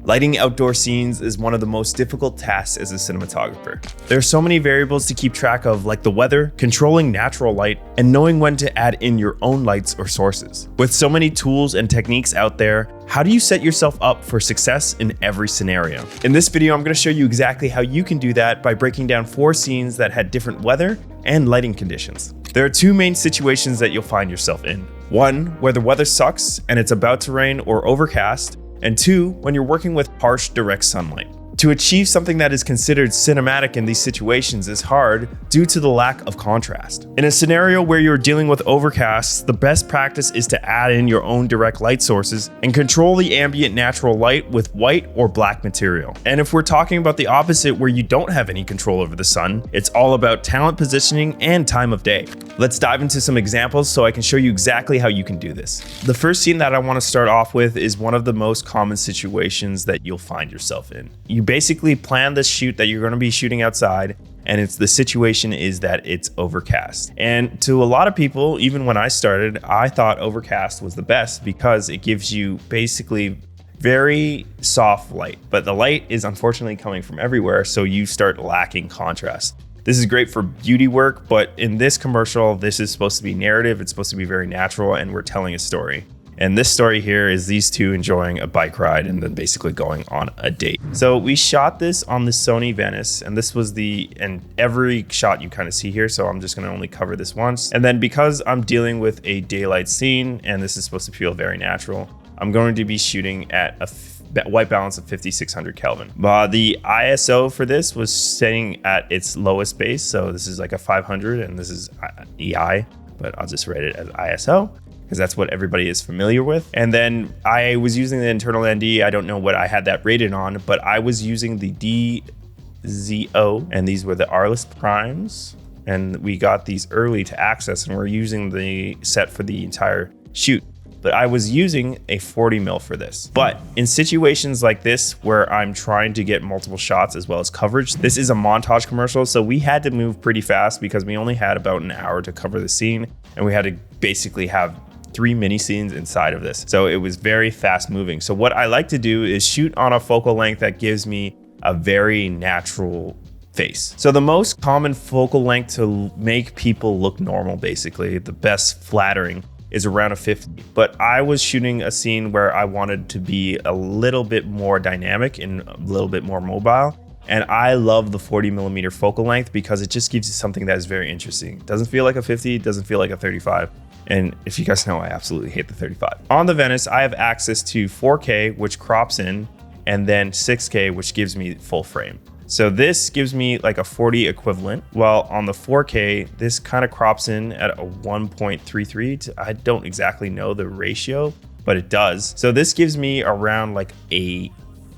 Lighting outdoor scenes is one of the most difficult tasks as a cinematographer. There are so many variables to keep track of, like the weather, controlling natural light, and knowing when to add in your own lights or sources. With so many tools and techniques out there, how do you set yourself up for success in every scenario? In this video, I'm going to show you exactly how you can do that by breaking down 4 scenes that had different weather and lighting conditions. There are 2 main situations that you'll find yourself in. 1, where the weather sucks and it's about to rain or overcast, and 2, when you're working with harsh direct sunlight. To achieve something that is considered cinematic in these situations is hard due to the lack of contrast. In a scenario where you're dealing with overcasts, the best practice is to add in your own direct light sources and control the ambient natural light with white or black material. And if we're talking about the opposite, where you don't have any control over the sun, it's all about talent positioning and time of day. Let's dive into some examples so I can show you exactly how you can do this. The first scene that I want to start off with is one of the most common situations that you'll find yourself in. You basically plan this shoot that you're going to be shooting outside, and the situation is that it's overcast. And to a lot of people, even when I started, I thought overcast was the best because it gives you basically very soft light, but the light is unfortunately coming from everywhere, so you start lacking contrast. This is great for beauty work, but in this commercial, this is supposed to be narrative. It's supposed to be very natural, and we're telling a story. And this story here is these 2 enjoying a bike ride and then basically going on a date. So we shot this on the Sony Venice, and this was and every shot you kind of see here, so I'm just gonna only cover this once. And then because I'm dealing with a daylight scene, and this is supposed to feel very natural, I'm going to be shooting at a white balance of 5600 Kelvin. The ISO for this was setting at its lowest base, so this is like a 500, and this is EI, but I'll just write it as ISO, because that's what everybody is familiar with. And then I was using the internal ND. I don't know what I had that rated on, but I was using the DZO, and these were the R-list primes. And we got these early to access, and we're using the set for the entire shoot. But I was using a 40 mil for this. But in situations like this, where I'm trying to get multiple shots as well as coverage, this is a montage commercial, so we had to move pretty fast because we only had about an hour to cover the scene, and we had to basically have 3 mini scenes inside of this. So it was very fast moving. So what I like to do is shoot on a focal length that gives me a very natural face. So the most common focal length to make people look normal, basically, the best flattering, is around a 50. But I was shooting a scene where I wanted to be a little bit more dynamic and a little bit more mobile. And I love the 40 millimeter focal length because it just gives you something that is very interesting. It doesn't feel like a 50, it doesn't feel like a 35. And if you guys know, I absolutely hate the 35. On the Venice, I have access to 4K, which crops in, and then 6K, which gives me full frame. So this gives me like a 40 equivalent, while on the 4K, this kind of crops in at a 1.33. I don't exactly know the ratio, but it does. So this gives me around like a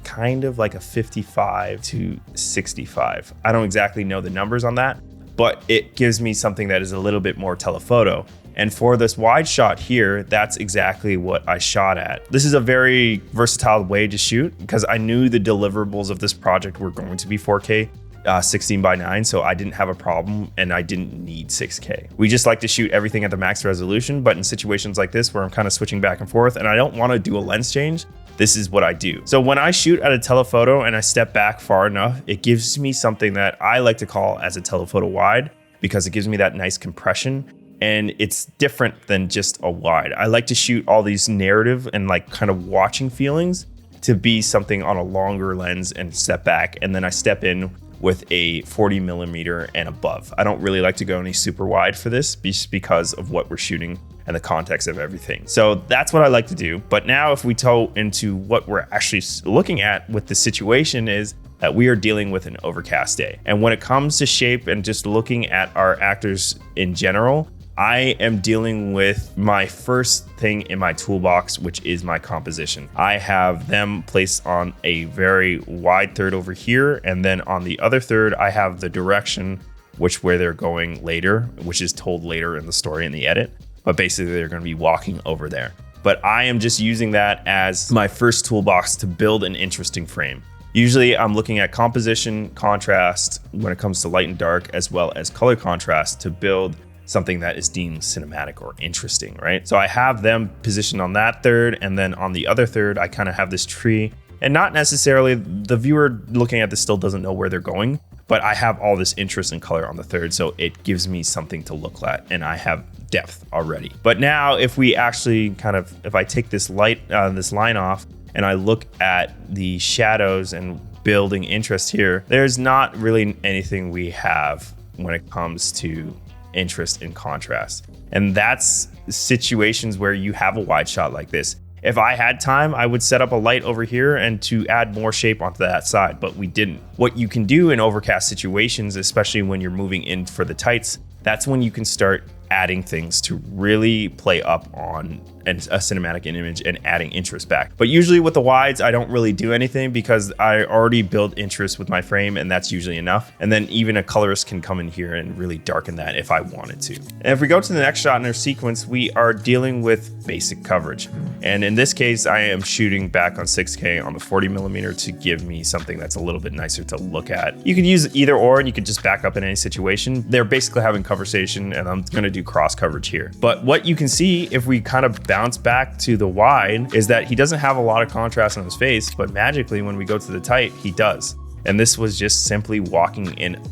kind of like a 55 to 65. I don't exactly know the numbers on that, but it gives me something that is a little bit more telephoto. And for this wide shot here, that's exactly what I shot at. This is a very versatile way to shoot because I knew the deliverables of this project were going to be 4K, 16:9, so I didn't have a problem and I didn't need 6K. We just like to shoot everything at the max resolution, but in situations like this where I'm kind of switching back and forth and I don't want to do a lens change, this is what I do. So when I shoot at a telephoto and I step back far enough, it gives me something that I like to call as a telephoto wide because it gives me that nice compression. And it's different than just a wide. I like to shoot all these narrative and like kind of watching feelings to be something on a longer lens and step back. And then I step in with a 40 millimeter and above. I don't really like to go any super wide for this just because of what we're shooting and the context of everything. So that's what I like to do. But now if we toe into what we're actually looking at with the situation is that we are dealing with an overcast day. And when it comes to shape and just looking at our actors in general, I am dealing with my first thing in my toolbox, which is my composition. I have them placed on a very wide third over here, and then on the other third, I have the direction where they're going later, which is told later in the story in the edit. But basically, they're going to be walking over there. But I am just using that as my first toolbox to build an interesting frame. Usually, I'm looking at composition, contrast when it comes to light and dark, as well as color contrast to build something that is deemed cinematic or interesting, right? So I have them positioned on that third, and then on the other third, I kind of have this tree And not necessarily, the viewer looking at this still doesn't know where they're going, but I have all this interest and color on the third, so it gives me something to look at, and I have depth already. But now if we actually if I take this this line off and I look at the shadows and building interest here, there's not really anything we have when it comes to interest in contrast. And that's situations where you have a wide shot like this. If I had time, I would set up a light over here and to add more shape onto that side, but we didn't. What you can do in overcast situations, especially when you're moving in for the tights, that's when you can start adding things to really play up on a cinematic image and adding interest back. But usually with the wides, I don't really do anything because I already build interest with my frame, and that's usually enough. And then even a colorist can come in here and really darken that if I wanted to. And if we go to the next shot in our sequence, we are dealing with basic coverage. And in this case, I am shooting back on 6K on the 40mm to give me something that's a little bit nicer to look at. You could use either or, and you could just back up in any situation. They're basically having conversation, and I'm gonna do cross coverage here. But what you can see if we kind of bounce back to the wide is that he doesn't have a lot of contrast on his face, but magically when we go to the tight, he does. And this was just simply walking in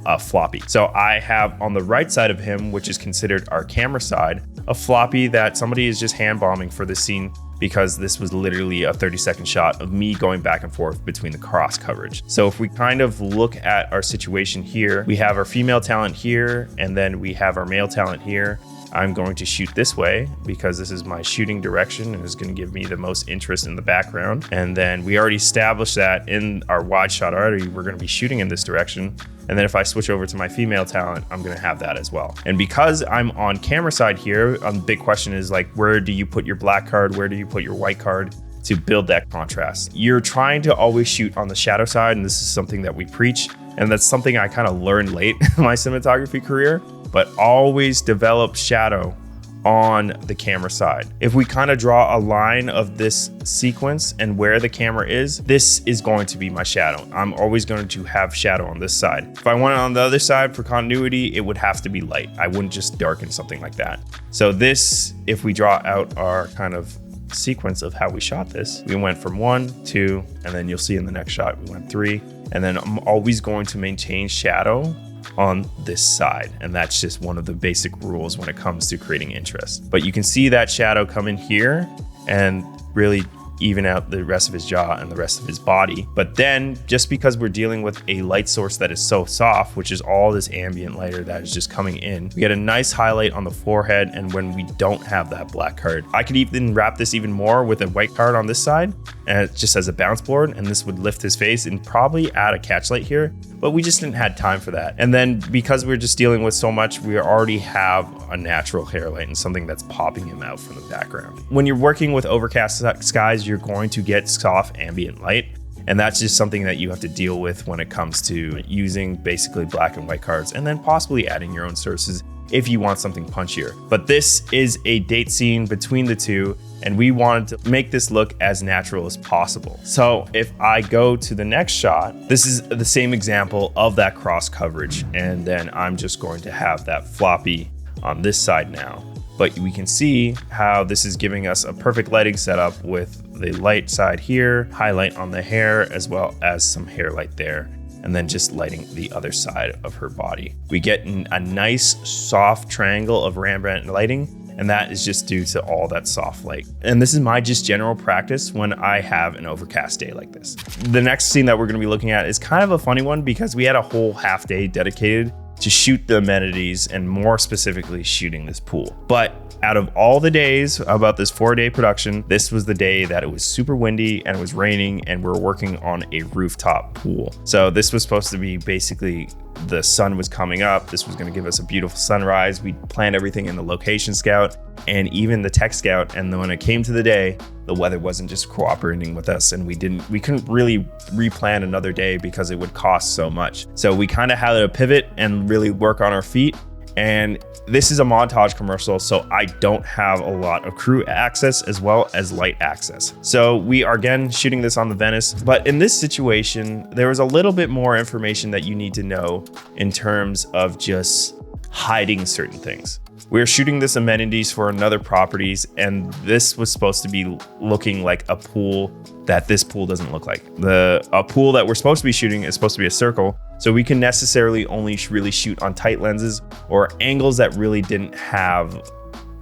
a floppy. So I have on the right side of him, which is considered our camera side, a floppy that somebody is just hand bombing for this scene, because this was literally a 30-second shot of me going back and forth between the cross coverage. So if we kind of look at our situation here, we have our female talent here, and then we have our male talent here. I'm going to shoot this way because this is my shooting direction and is going to give me the most interest in the background. And then we already established that in our wide shot already, we're going to be shooting in this direction. And then if I switch over to my female talent, I'm gonna have that as well. And because I'm on camera side here, the big question is like, where do you put your black card? Where do you put your white card to build that contrast? You're trying to always shoot on the shadow side, and this is something that we preach. And that's something I kind of learned late in my cinematography career, but always develop shadow on the camera side. If we kind of draw a line of this sequence and where the camera is, this is going to be my shadow. I'm always going to have shadow on this side. If I want it on the other side for continuity, it would have to be light. I wouldn't just darken something like that. So this, if we draw out our kind of sequence of how we shot this, we went from 1, 2, and then you'll see in the next shot, we went 3. And then I'm always going to maintain shadow on this side. And that's just one of the basic rules when it comes to creating interest. But you can see that shadow come in here and really even out the rest of his jaw and the rest of his body. But then just because we're dealing with a light source that is so soft, which is all this ambient lighter that is just coming in, we get a nice highlight on the forehead. And when we don't have that black card, I could even wrap this even more with a white card on this side and just as a bounce board, and this would lift his face and probably add a catch light here, but we just didn't have time for that. And then because we're just dealing with so much, we already have a natural hair light and something that's popping him out from the background. When you're working with overcast skies, you're going to get soft ambient light. And that's just something that you have to deal with when it comes to using basically black and white cards, and then possibly adding your own sources if you want something punchier. But this is a date scene between the two, and we wanted to make this look as natural as possible. So if I go to the next shot, this is the same example of that cross coverage. And then I'm just going to have that floppy on this side now. But we can see how this is giving us a perfect lighting setup with the light side here, highlight on the hair, as well as some hair light there, and then just lighting the other side of her body. We get a nice soft triangle of Rembrandt lighting, and that is just due to all that soft light. And this is my just general practice when I have an overcast day like this. The next scene that we're gonna be looking at is kind of a funny one because we had a whole half day dedicated to shoot the amenities and more specifically shooting this pool. But out of all the days about this 4-day production, this was the day that it was super windy and it was raining and we're working on a rooftop pool. So this was supposed to be basically the sun was coming up. This was going to give us a beautiful sunrise. We planned everything in the location scout and even the tech scout. And then when it came to the day, the weather wasn't just cooperating with us, and we couldn't really replan another day because it would cost so much. So we kind of had to pivot and really work on our feet. And this is a montage commercial, so I don't have a lot of crew access as well as light access. So we are again shooting this on the Venice, but in this situation, there was a little bit more information that you need to know in terms of just hiding certain things. We were shooting this amenities for another properties, and this was supposed to be looking like a pool that this pool doesn't look like. A pool that we're supposed to be shooting is supposed to be a circle, so we can necessarily only really shoot on tight lenses or angles that really didn't have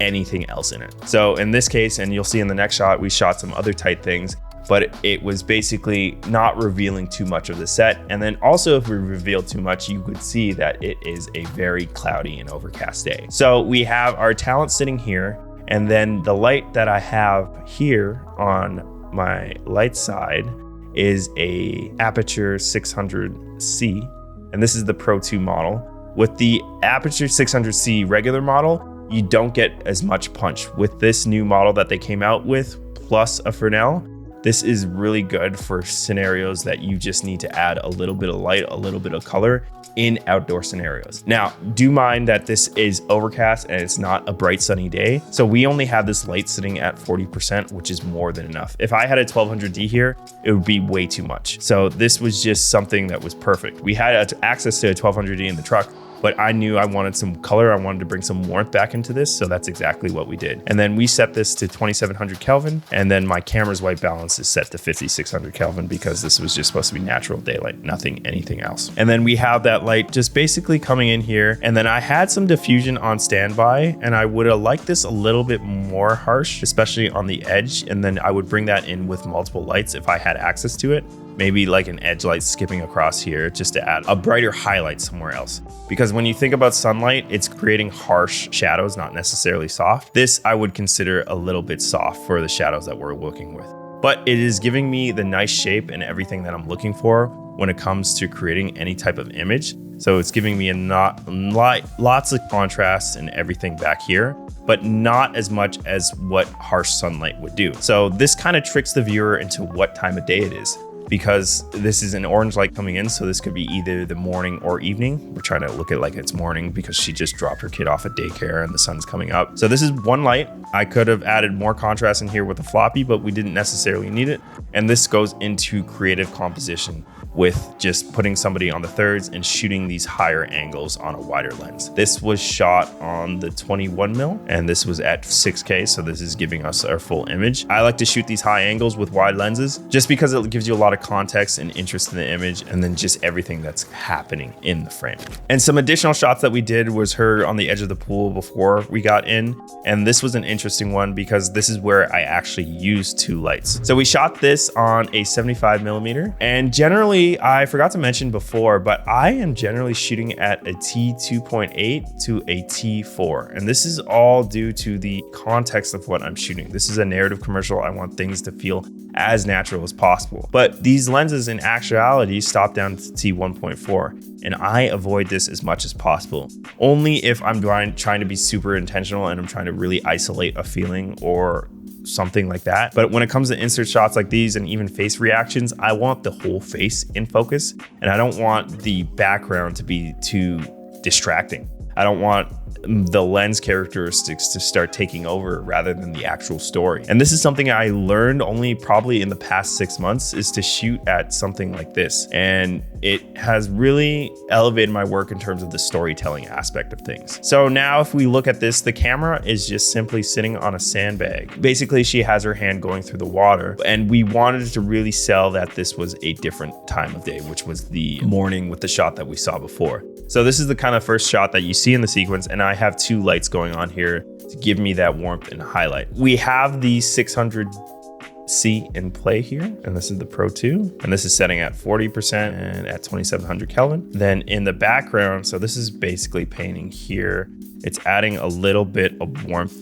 anything else in it. So in this case, and you'll see in the next shot, we shot some other tight things, but it was basically not revealing too much of the set. And then also if we revealed too much, you could see that it is a very cloudy and overcast day. So we have our talent sitting here, and then the light that I have here on my light side is a Aperture 600C, and this is the Pro 2 model. With the Aperture 600C regular model, you don't get as much punch. With this new model that they came out with, plus a Fresnel, this is really good for scenarios that you just need to add a little bit of light, a little bit of color in outdoor scenarios. Now, do mind that this is overcast and it's not a bright sunny day. So we only have this light sitting at 40%, which is more than enough. If I had a 1200D here, it would be way too much. So this was just something that was perfect. We had access to a 1200D in the truck, but I knew I wanted some color. I wanted to bring some warmth back into this. So that's exactly what we did. And then we set this to 2700 Kelvin. And then my camera's white balance is set to 5600 Kelvin because this was just supposed to be natural daylight, anything else. And then we have that light just basically coming in here. And then I had some diffusion on standby, and I would have liked this a little bit more harsh, especially on the edge. And then I would bring that in with multiple lights if I had access to it. Maybe like an edge light skipping across here just to add a brighter highlight somewhere else. Because when you think about sunlight, it's creating harsh shadows, not necessarily soft. This I would consider a little bit soft for the shadows that we're working with. But it is giving me the nice shape and everything that I'm looking for when it comes to creating any type of image. So it's giving me lots of contrast and everything back here, but not as much as what harsh sunlight would do. So this kind of tricks the viewer into what time of day it is, because this is an orange light coming in. So this could be either the morning or evening. We're trying to look at like it's morning because she just dropped her kid off at daycare and the sun's coming up. So this is one light. I could have added more contrast in here with the floppy, but we didn't necessarily need it. And this goes into creative composition with just putting somebody on the thirds and shooting these higher angles on a wider lens. This was shot on the 21mm and this was at 6K. So this is giving us our full image. I like to shoot these high angles with wide lenses just because it gives you a lot of context and interest in the image, and then just everything that's happening in the frame. And some additional shots that we did was her on the edge of the pool before we got in. And this was an interesting one because this is where I actually used two lights. So we shot this on a 75mm, and generally I forgot to mention before, but I am generally shooting at a T2.8 to a T4. And this is all due to the context of what I'm shooting. This is a narrative commercial. I want things to feel as natural as possible. But these lenses in actuality stop down to T1.4. And I avoid this as much as possible. Only if I'm trying to be super intentional and I'm trying to really isolate a feeling or something like that. But when it comes to insert shots like these and even face reactions, I want the whole face in focus, and I don't want the background to be too distracting. I don't want the lens characteristics to start taking over rather than the actual story. And this is something I learned only probably in the past 6 months, is to shoot at something like this. And it has really elevated my work in terms of the storytelling aspect of things. So now if we look at this, the camera is just simply sitting on a sandbag. Basically, she has her hand going through the water, and we wanted to really sell that this was a different time of day, which was the morning with the shot that we saw before. So this is the kind of first shot that you see in the sequence, and I have two lights going on here to give me that warmth and highlight. We have the 600C in play here, and this is the Pro 2, and this is setting at 40% and at 2700 Kelvin. Then in the background, so this is basically painting here. It's adding a little bit of warmth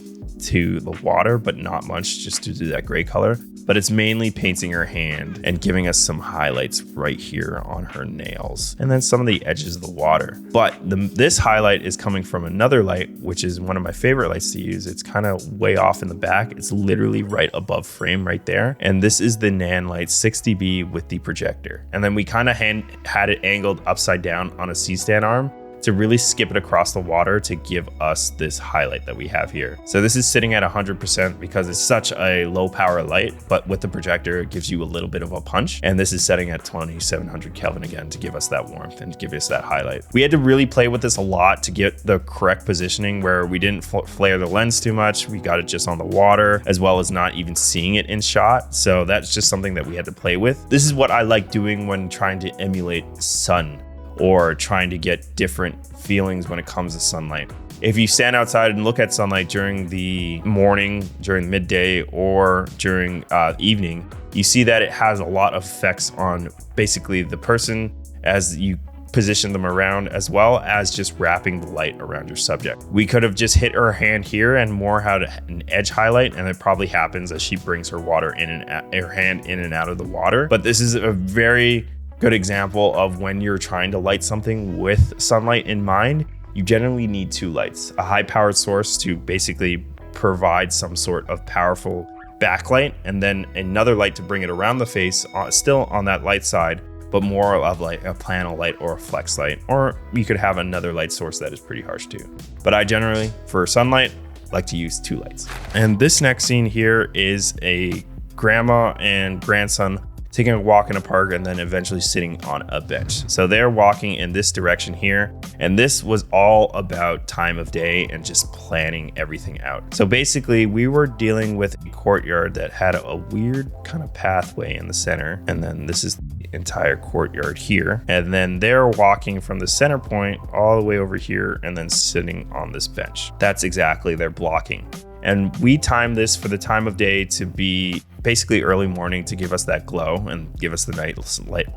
to the water, but not much, just to do that gray color. But it's mainly painting her hand and giving us some highlights right here on her nails, and then some of the edges of the water. But this highlight is coming from another light, which is one of my favorite lights to use. It's kind of way off in the back. It's literally right above frame right there. And this is the Nan light 6dB with the projector. And then we kind of had it angled upside down on a C-stand arm to really skip it across the water to give us this highlight that we have here. So this is sitting at 100% because it's such a low power light, but with the projector, it gives you a little bit of a punch. And this is setting at 2700 Kelvin again to give us that warmth and give us that highlight. We had to really play with this a lot to get the correct positioning where we didn't flare the lens too much. We got it just on the water, as well as not even seeing it in shot. So that's just something that we had to play with. This is what I like doing when trying to emulate sun or trying to get different feelings when it comes to sunlight. If you stand outside and look at sunlight during the morning, during midday, or during evening, you see that it has a lot of effects on basically the person as you position them around, as well as just wrapping the light around your subject. We could have just hit her hand here and more had an edge highlight, and it probably happens as she brings her hand in and out of the water. But this is a very good example of when you're trying to light something with sunlight in mind. You generally need two lights, a high powered source to basically provide some sort of powerful backlight, and then another light to bring it around the face, still on that light side, but more of like a plano light or a flex light, or you could have another light source that is pretty harsh too. But I generally, for sunlight, like to use two lights. And this next scene here is a grandma and grandson taking a walk in a park and then eventually sitting on a bench. So they're walking in this direction here. And this was all about time of day and just planning everything out. So basically we were dealing with a courtyard that had a weird kind of pathway in the center. And then this is the entire courtyard here. And then they're walking from the center point all the way over here and then sitting on this bench. That's exactly their blocking. And we timed this for the time of day to be basically early morning to give us that glow and give us the night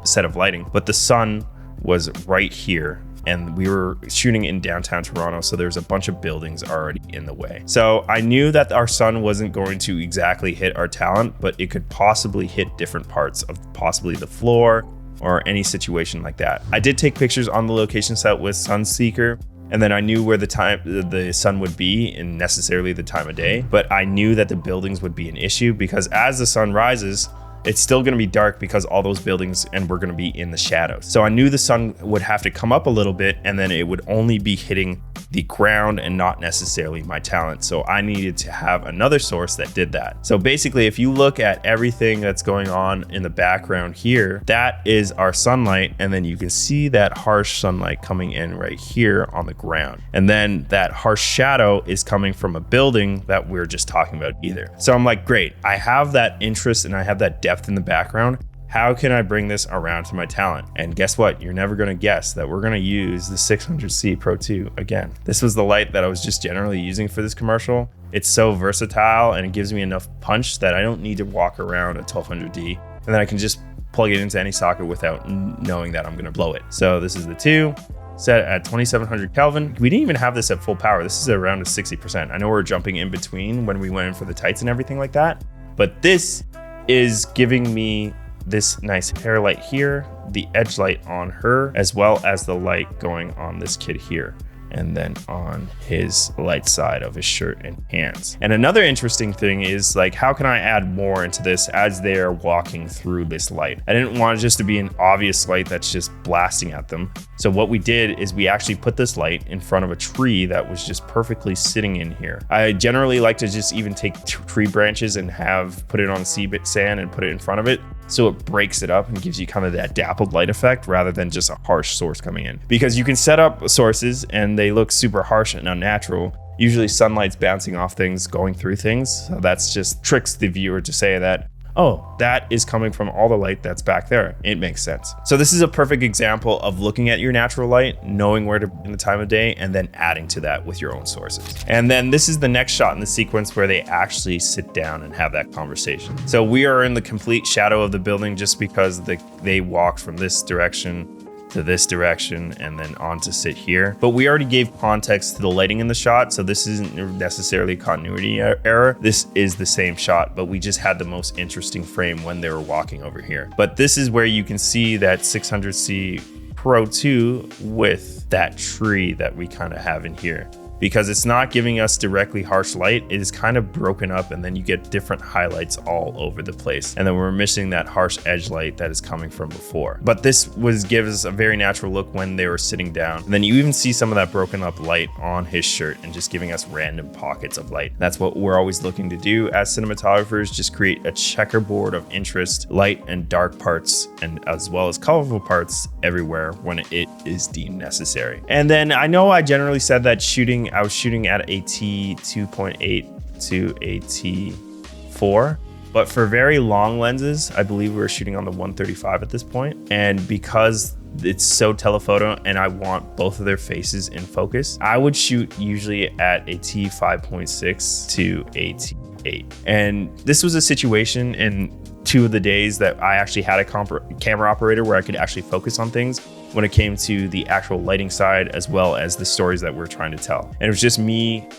set of lighting. But the sun was right here and we were shooting in downtown Toronto. So there's a bunch of buildings already in the way. So I knew that our sun wasn't going to exactly hit our talent, but it could possibly hit different parts of possibly the floor or any situation like that. I did take pictures on the location set with Sunseeker, and then I knew where the sun would be and necessarily the time of day, but I knew that the buildings would be an issue because as the sun rises, it's still going to be dark because all those buildings and we're going to be in the shadows. So I knew the sun would have to come up a little bit and then it would only be hitting the ground and not necessarily my talent. So I needed to have another source that did that. So basically, if you look at everything that's going on in the background here, that is our sunlight. And then you can see that harsh sunlight coming in right here on the ground. And then that harsh shadow is coming from a building that we're just talking about either. So I'm like, great, I have that interest and I have that depth in the background. How can I bring this around to my talent? And guess what? You're never going to guess that we're going to use the 600C Pro 2 again. This was the light that I was just generally using for this commercial. It's so versatile and it gives me enough punch that I don't need to walk around a 1200D, and then I can just plug it into any socket without knowing that I'm going to blow it. So this is the 2 set at 2700 Kelvin. We didn't even have this at full power. This is around a 60%. I know we're jumping in between when we went in for the tights and everything like that, but this is giving me this nice hair light here, the edge light on her, as well as the light going on this kid here, and then on his light side of his shirt and hands. And another interesting thing is like, how can I add more into this as they're walking through this light? I didn't want it just to be an obvious light that's just blasting at them. So what we did is we actually put this light in front of a tree that was just perfectly sitting in here. I generally like to just even take tree branches and put it on sea sand and put it in front of it, so it breaks it up and gives you kind of that dappled light effect rather than just a harsh source coming in. Because you can set up sources and they look super harsh and unnatural. Usually sunlight's bouncing off things, going through things. So that's just tricks the viewer to say that, oh, that is coming from all the light that's back there. It makes sense. So this is a perfect example of looking at your natural light, knowing where to in the time of day, and then adding to that with your own sources. And then this is the next shot in the sequence where they actually sit down and have that conversation. So we are in the complete shadow of the building just because they walked from this direction to this direction and then on to sit here. But we already gave context to the lighting in the shot, so this isn't necessarily a continuity error. This is the same shot, but we just had the most interesting frame when they were walking over here. But this is where you can see that 600C Pro 2 with that tree that we kind of have in here, because it's not giving us directly harsh light. It is kind of broken up, and then you get different highlights all over the place. And then we're missing that harsh edge light that is coming from before. But this gives us a very natural look when they were sitting down. And then you even see some of that broken up light on his shirt and just giving us random pockets of light. That's what we're always looking to do as cinematographers, just create a checkerboard of interest, light and dark parts, and as well as colorful parts everywhere when it is deemed necessary. And then I know I generally said that I was shooting at a T2.8 to a T4. But for very long lenses, I believe we were shooting on the 135 at this point. And because it's so telephoto and I want both of their faces in focus, I would shoot usually at a T5.6 to a T8. And this was a situation in 2 of the days that I actually had a camera operator where I could actually focus on things when it came to the actual lighting side, as well as the stories that we're trying to tell. And it was just me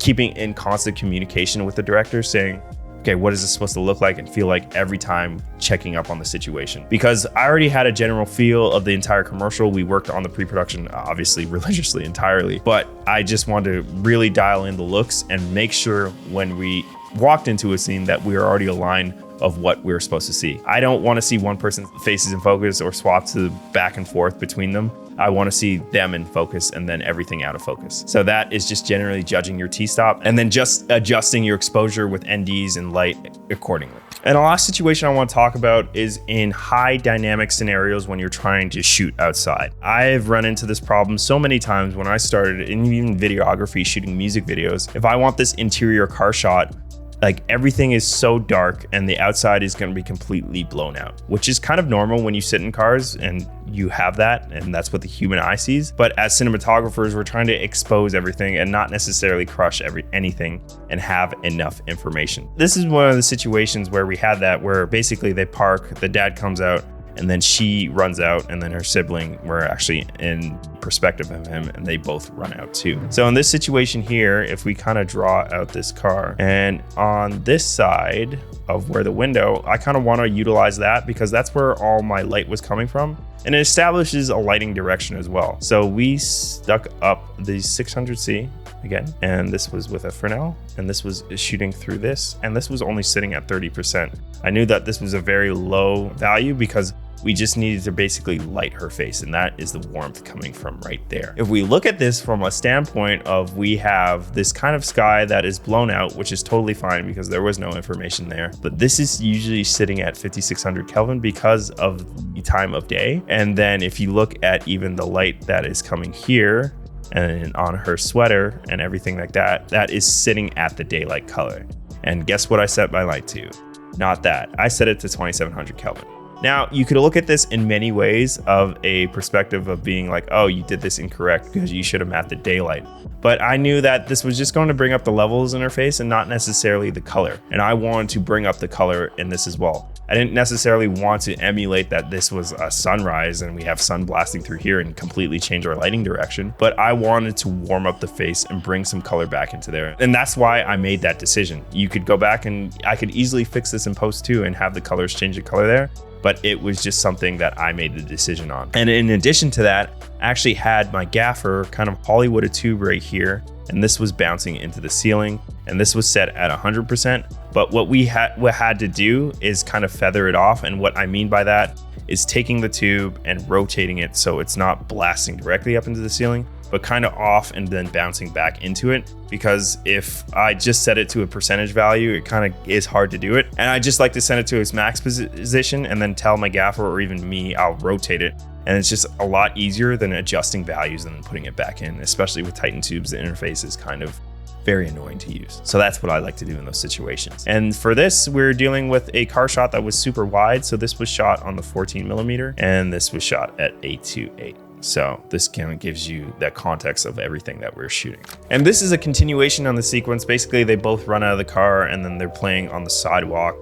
keeping in constant communication with the director, saying, okay, what is this supposed to look like and feel like every time, checking up on the situation? Because I already had a general feel of the entire commercial. We worked on the pre-production, obviously religiously entirely, but I just wanted to really dial in the looks and make sure when we walked into a scene that we were already aligned of what we were supposed to see. I don't want to see one person's faces in focus or swap to back and forth between them. I want to see them in focus and then everything out of focus. So that is just generally judging your T-stop and then just adjusting your exposure with NDs and light accordingly. And the last situation I want to talk about is in high dynamic scenarios when you're trying to shoot outside. I've run into this problem so many times when I started in even videography, shooting music videos. If I want this interior car shot, like everything is so dark and the outside is going to be completely blown out, which is kind of normal when you sit in cars and you have that, and that's what the human eye sees. But as cinematographers, we're trying to expose everything and not necessarily crush anything and have enough information. This is one of the situations where we had that, where basically they park, the dad comes out, and then she runs out, and then her sibling, we're actually in perspective of him, and they both run out too. So in this situation here, if we kind of draw out this car, and on this side of where the window, I kind of want to utilize that because that's where all my light was coming from. And it establishes a lighting direction as well. So we stuck up the 600C again, and this was with a Fresnel, and this was shooting through this, and this was only sitting at 30%. I knew that this was a very low value because we just needed to basically light her face, and that is the warmth coming from right there. If we look at this from a standpoint of, we have this kind of sky that is blown out, which is totally fine because there was no information there, but this is usually sitting at 5600 Kelvin because of the time of day. And then if you look at even the light that is coming here and on her sweater and everything like that, that is sitting at the daylight color. And guess what I set my light to? Not that. I set it to 2700 Kelvin. Now, you could look at this in many ways of a perspective of being like, oh, you did this incorrect because you should have mapped the daylight. But I knew that this was just going to bring up the levels in her face and not necessarily the color. And I wanted to bring up the color in this as well. I didn't necessarily want to emulate that this was a sunrise and we have sun blasting through here and completely change our lighting direction, but I wanted to warm up the face and bring some color back into there. And that's why I made that decision. You could go back and I could easily fix this in post too and have the colors change the color there, but it was just something that I made the decision on. And in addition to that, I actually had my gaffer kind of Hollywood a tube right here, and this was bouncing into the ceiling, and this was set at 100%. But what we had to do is kind of feather it off, and what I mean by that is taking the tube and rotating it so it's not blasting directly up into the ceiling, but kind of off and then bouncing back into it. Because if I just set it to a percentage value, it kind of is hard to do it. And I just like to set it to its max position and then tell my gaffer or even me, I'll rotate it. And it's just a lot easier than adjusting values and then putting it back in, especially with Titan tubes. The interface is kind of very annoying to use. So that's what I like to do in those situations. And for this, we're dealing with a car shot that was super wide. So this was shot on the 14mm and this was shot at 8:8. So this kind of gives you that context of everything that we're shooting. And this is a continuation on the sequence. Basically, they both run out of the car and then they're playing on the sidewalk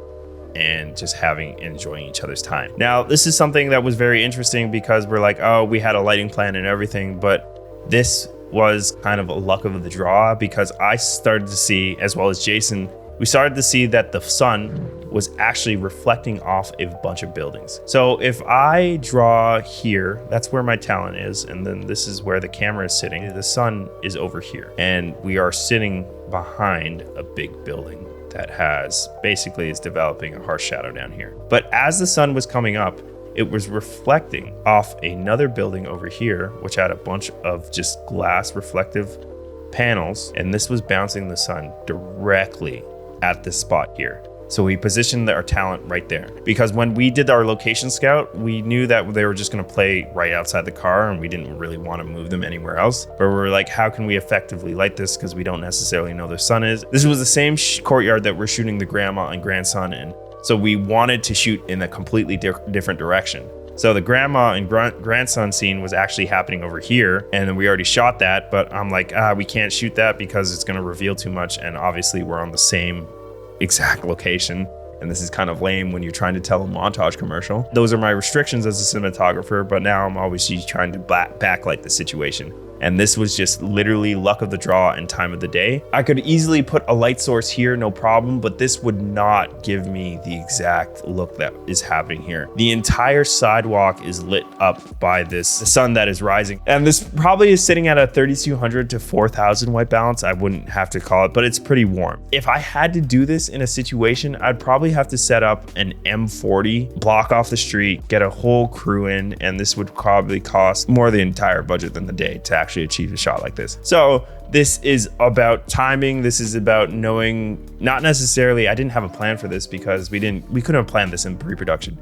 and just enjoying each other's time. Now, this is something that was very interesting because we're like, oh, we had a lighting plan and everything, but this was kind of a luck of the draw because I started to see, as well as Jason, we started to see that the sun was actually reflecting off a bunch of buildings. So if I draw here, that's where my talent is, and then this is where the camera is sitting. The sun is over here, and we are sitting behind a big building that is developing a harsh shadow down here. But as the sun was coming up, it was reflecting off another building over here, which had a bunch of just glass reflective panels, and this was bouncing the sun directly at this spot here. So we positioned our talent right there, because when we did our location scout, we knew that they were just going to play right outside the car and we didn't really want to move them anywhere else. But we were like, how can we effectively light this, because we don't necessarily know the sun is. This was the same courtyard that we're shooting the grandma and grandson in. So we wanted to shoot in a completely different direction. So the grandma and grandson scene was actually happening over here, and we already shot that, but I'm like, we can't shoot that because it's going to reveal too much, and obviously we're on the same exact location, and this is kind of lame when you're trying to tell a montage commercial. Those are my restrictions as a cinematographer, but now I'm obviously trying to backlight the situation. And this was just literally luck of the draw and time of the day. I could easily put a light source here, no problem, but this would not give me the exact look that is happening here. The entire sidewalk is lit up by the sun that is rising. And this probably is sitting at a 3200 to 4000 white balance. I wouldn't have to call it, but it's pretty warm. If I had to do this in a situation, I'd probably have to set up an M40, block off the street, get a whole crew in, and this would probably cost more the entire budget than the day to actually achieve a shot like this. So this is about timing. This is about knowing, not necessarily, I didn't have a plan for this because we couldn't have planned this in pre-production.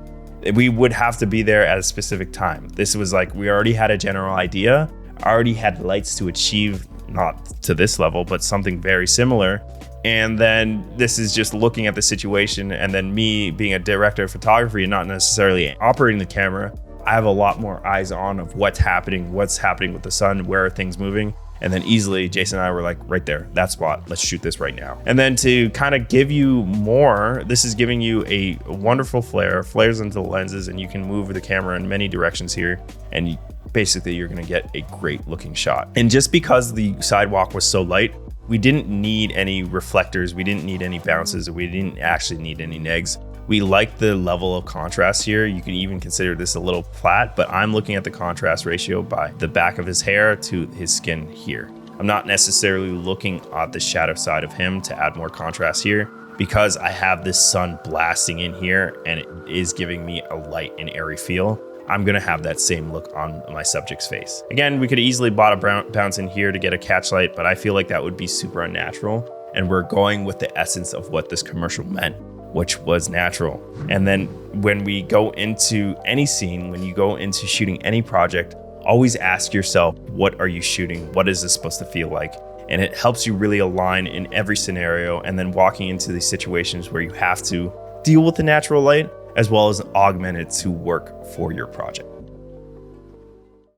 We would have to be there at a specific time. This was like, we already had a general idea. I already had lights to achieve, not to this level, but something very similar. And then this is just looking at the situation, and then me being a director of photography and not necessarily operating the camera, I have a lot more eyes on of what's happening with the sun, where are things moving. And then easily Jason and I were like, right there, that spot, let's shoot this right now. And then to kind of give you more, this is giving you a wonderful flares into the lenses, and you can move the camera in many directions here. And basically you're gonna get a great looking shot. And just because the sidewalk was so light, we didn't need any reflectors, we didn't need any bounces, we didn't actually need any negs. We like the level of contrast here. You can even consider this a little flat, but I'm looking at the contrast ratio by the back of his hair to his skin here. I'm not necessarily looking at the shadow side of him to add more contrast here, because I have this sun blasting in here and it is giving me a light and airy feel. I'm gonna have that same look on my subject's face. Again, we could easily bought a bounce in here to get a catch light, but I feel like that would be super unnatural. And we're going with the essence of what this commercial meant, which was natural. And then when we go into any scene, when you go into shooting any project, always ask yourself, what are you shooting? What is this supposed to feel like? And it helps you really align in every scenario, and then walking into these situations where you have to deal with the natural light as well as augment it to work for your project.